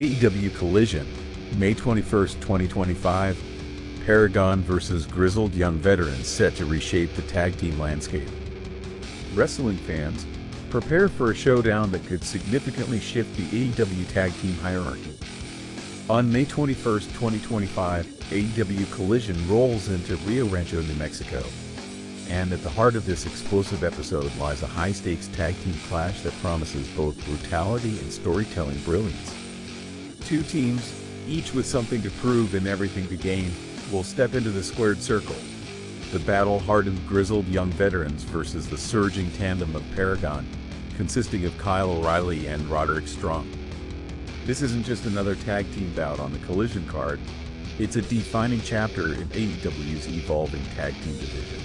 AEW Collision, May 21st, 2025, Paragon vs. Grizzled Young Veterans set to reshape the tag team landscape. Wrestling fans, prepare for a showdown that could significantly shift the AEW tag team hierarchy. On May 21st, 2025, AEW Collision rolls into Rio Rancho, New Mexico. And at the heart of this explosive episode lies a high-stakes tag team clash that promises both brutality and storytelling brilliance. Two teams, each with something to prove and everything to gain, will step into the squared circle. The battle-hardened grizzled young veterans versus the surging tandem of Paragon, consisting of Kyle O'Reilly and Roderick Strong. This isn't just another tag team bout on the Collision card, it's a defining chapter in AEW's evolving tag team division.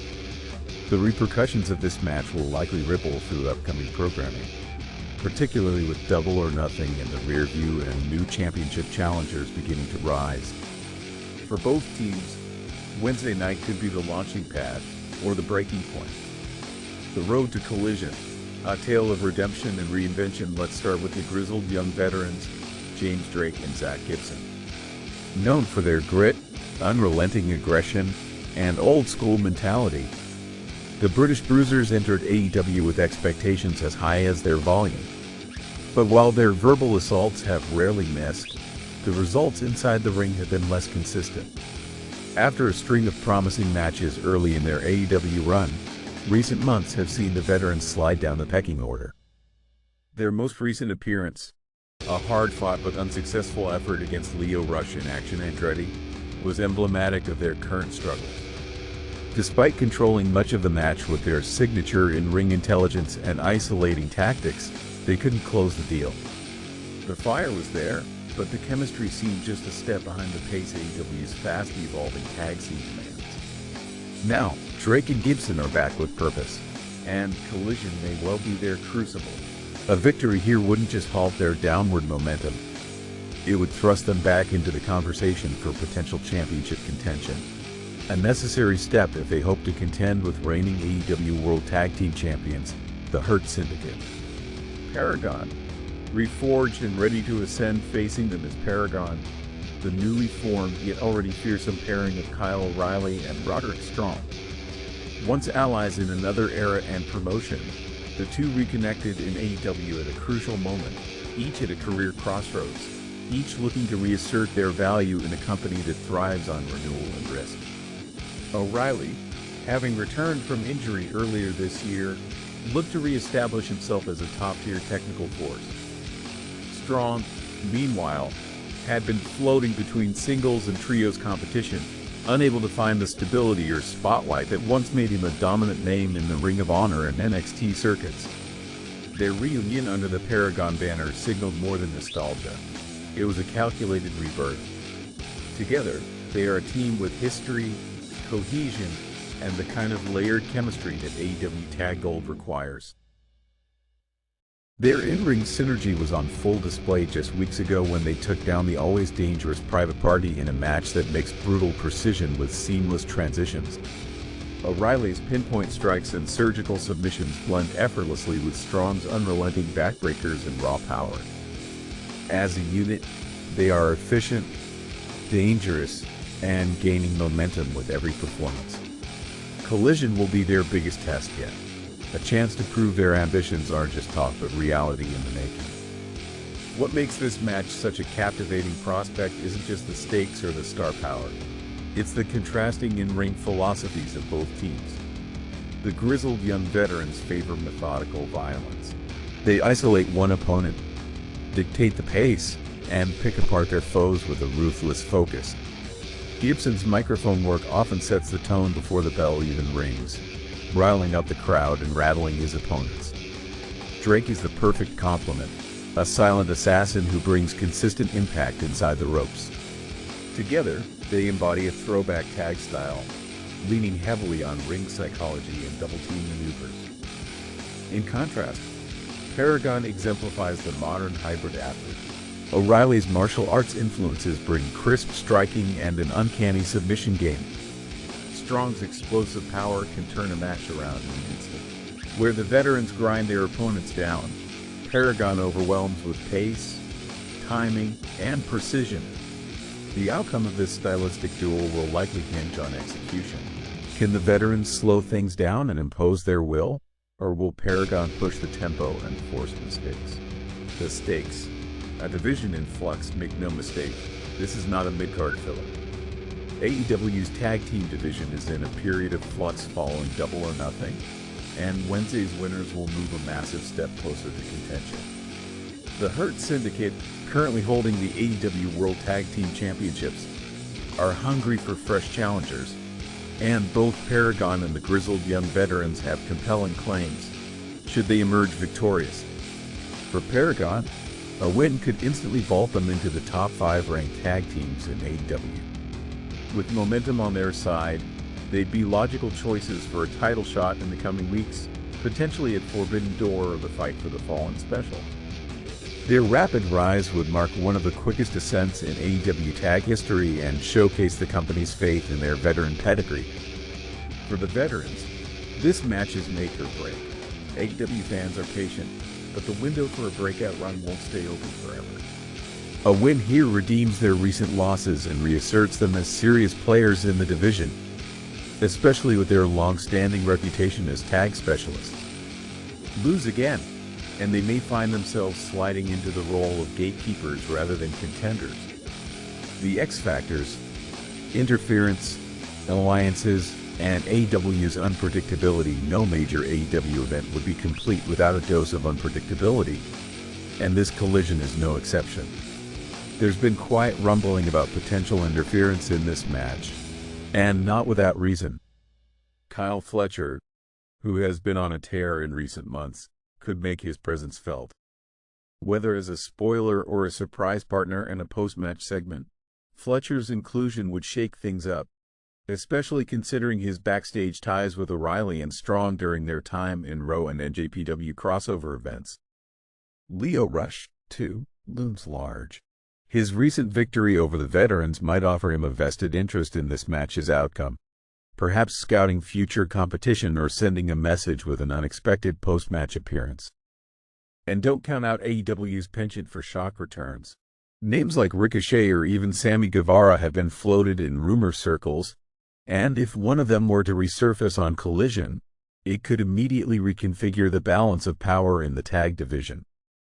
The repercussions of this match will likely ripple through upcoming programming, particularly with Double or Nothing in the rear view and new championship challengers beginning to rise. For both teams, Wednesday night could be the launching pad or the breaking point. The road to Collision, a tale of redemption and reinvention. Let's start with the grizzled young veterans, James Drake and Zach Gibson. Known for their grit, unrelenting aggression, and old-school mentality, the British Bruisers entered AEW with expectations as high as their volume. But while their verbal assaults have rarely missed, the results inside the ring have been less consistent. After a string of promising matches early in their AEW run, recent months have seen the veterans slide down the pecking order. Their most recent appearance, a hard-fought but unsuccessful effort against Lio Rush and Action Andretti, was emblematic of their current struggles. Despite controlling much of the match with their signature in-ring intelligence and isolating tactics, they couldn't close the deal. The fire was there, but the chemistry seemed just a step behind the pace AEW's fast-evolving tag scene demands. Now, Drake and Gibson are back with purpose, and Collision may well be their crucible. A victory here wouldn't just halt their downward momentum, it would thrust them back into the conversation for potential championship contention. A necessary step if they hope to contend with reigning AEW World Tag Team Champions, the Hurt Syndicate. Paragon, reforged and ready to ascend. Facing them is Paragon, the newly formed yet already fearsome pairing of Kyle O'Reilly and Roderick Strong. Once allies in another era and promotion, the two reconnected in AEW at a crucial moment, each at a career crossroads, each looking to reassert their value in a company that thrives on renewal and risk. O'Reilly, having returned from injury earlier this year, looked to re-establish himself as a top-tier technical force. Strong, meanwhile, had been floating between singles and trios competition, unable to find the stability or spotlight that once made him a dominant name in the Ring of Honor and NXT circuits. Their reunion under the Paragon banner signaled more than nostalgia. It was a calculated rebirth. Together, they are a team with history, cohesion, and the kind of layered chemistry that AEW Tag Gold requires. Their in-ring synergy was on full display just weeks ago when they took down the always dangerous Private Party in a match that mixed brutal precision with seamless transitions. O'Reilly's pinpoint strikes and surgical submissions blend effortlessly with Strong's unrelenting backbreakers and raw power. As a unit, they are efficient, dangerous, and gaining momentum with every performance. Collision will be their biggest test yet. A chance to prove their ambitions aren't just talk but reality in the making. What makes this match such a captivating prospect isn't just the stakes or the star power. It's the contrasting in-ring philosophies of both teams. The grizzled young veterans favor methodical violence. They isolate one opponent, dictate the pace, and pick apart their foes with a ruthless focus. Gibson's microphone work often sets the tone before the bell even rings, riling up the crowd and rattling his opponents. Drake is the perfect complement, a silent assassin who brings consistent impact inside the ropes. Together, they embody a throwback tag style, leaning heavily on ring psychology and double-team maneuvers. In contrast, Paragon exemplifies the modern hybrid athlete. O'Reilly's martial arts influences bring crisp striking and an uncanny submission game. Strong's explosive power can turn a match around in an instant. Where the veterans grind their opponents down, Paragon overwhelms with pace, timing, and precision. The outcome of this stylistic duel will likely hinge on execution. Can the veterans slow things down and impose their will? Or will Paragon push the tempo and force mistakes? The stakes. A division in flux, make no mistake. This is not a mid-card filler. AEW's tag team division is in a period of flux following Double or Nothing, and Wednesday's winners will move a massive step closer to contention. The Hurt Syndicate, currently holding the AEW World Tag Team Championships, are hungry for fresh challengers, and both Paragon and the grizzled young veterans have compelling claims, should they emerge victorious. For Paragon, a win could instantly vault them into the top 5 ranked tag teams in AEW. With momentum on their side, they'd be logical choices for a title shot in the coming weeks, potentially at Forbidden Door or the Fight for the Fallen special. Their rapid rise would mark one of the quickest ascents in AEW tag history and showcase the company's faith in their veteran pedigree. For the veterans, this match is make or break. AEW fans are patient, but the window for a breakout run won't stay open forever. A win here redeems their recent losses and reasserts them as serious players in the division, especially with their long-standing reputation as tag specialists. Lose again, and they may find themselves sliding into the role of gatekeepers rather than contenders. The X factors, interference, alliances, and AEW's unpredictability. No major AEW event would be complete without a dose of unpredictability, and this collision is no exception. There's been quiet rumbling about potential interference in this match, and not without reason. Kyle Fletcher, who has been on a tear in recent months, could make his presence felt. Whether as a spoiler or a surprise partner in a post-match segment, Fletcher's inclusion would shake things up, especially considering his backstage ties with O'Reilly and Strong during their time in Raw and NJPW crossover events. Lio Rush, too, looms large. His recent victory over the veterans might offer him a vested interest in this match's outcome, perhaps scouting future competition or sending a message with an unexpected post-match appearance. And don't count out AEW's penchant for shock returns. Names like Ricochet or even Sammy Guevara have been floated in rumor circles, and if one of them were to resurface on Collision, it could immediately reconfigure the balance of power in the tag division.